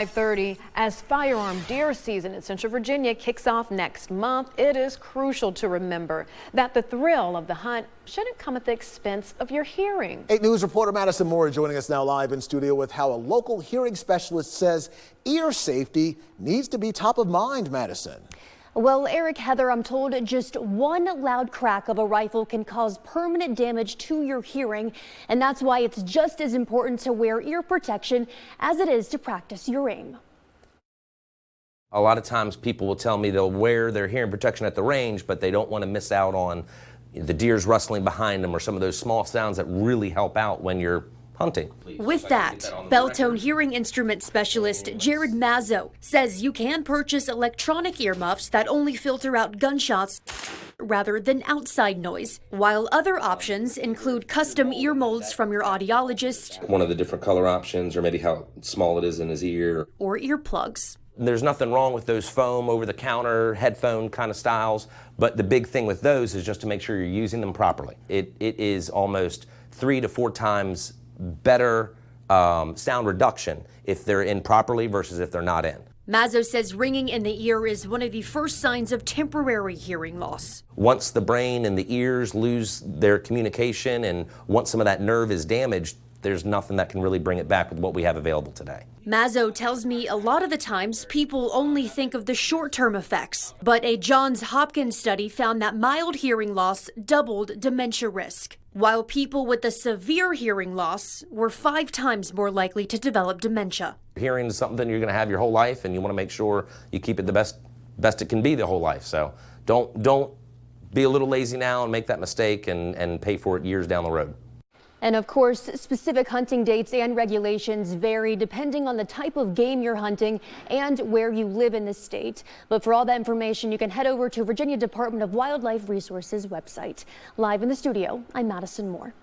5:30 as firearm deer season in Central Virginia kicks off next month. It is crucial to remember that the thrill of the hunt shouldn't come at the expense of your hearing. 8 News reporter Madison Moore joining us now live in studio with how a local hearing specialist says ear safety needs to be top of mind. Madison. Well, Eric, Heather, I'm told just one loud crack of a rifle can cause permanent damage to your hearing, and that's why it's just as important to wear ear protection as it is to practice your aim. A lot of times people will tell me they'll wear their hearing protection at the range, but they don't want to miss out on the deers rustling behind them or some of those small sounds that really help out when you're hunting. With that, Beltone hearing instrument specialist Jared Mazzo says you can purchase electronic earmuffs that only filter out gunshots rather than outside noise, while other options include custom ear molds from your audiologist, One of the different color options, or maybe how small it is in his ear, or earplugs. There's nothing wrong with those foam over-the-counter headphone kind of styles, but the big thing with those is just to make sure you're using them properly. It is almost 3 to 4 times better sound reduction if they're in properly versus if they're not in. Mazzo says ringing in the ear is one of the first signs of temporary hearing loss. Once the brain and the ears lose their communication and once some of that nerve is damaged, there's nothing that can really bring it back with what we have available today. Mazzo tells me a lot of the times people only think of the short-term effects, but a Johns Hopkins study found that mild hearing loss doubled dementia risk, while people with a severe hearing loss were 5 times more likely to develop dementia. Hearing is something you're going to have your whole life, and you want to make sure you keep it the best it can be the whole life. So don't be a little lazy now and make that mistake and pay for it years down the road. And of course, specific hunting dates and regulations vary depending on the type of game you're hunting and where you live in the state. But for all that information, you can head over to Virginia Department of Wildlife Resources website. Live in the studio, I'm Madison Moore.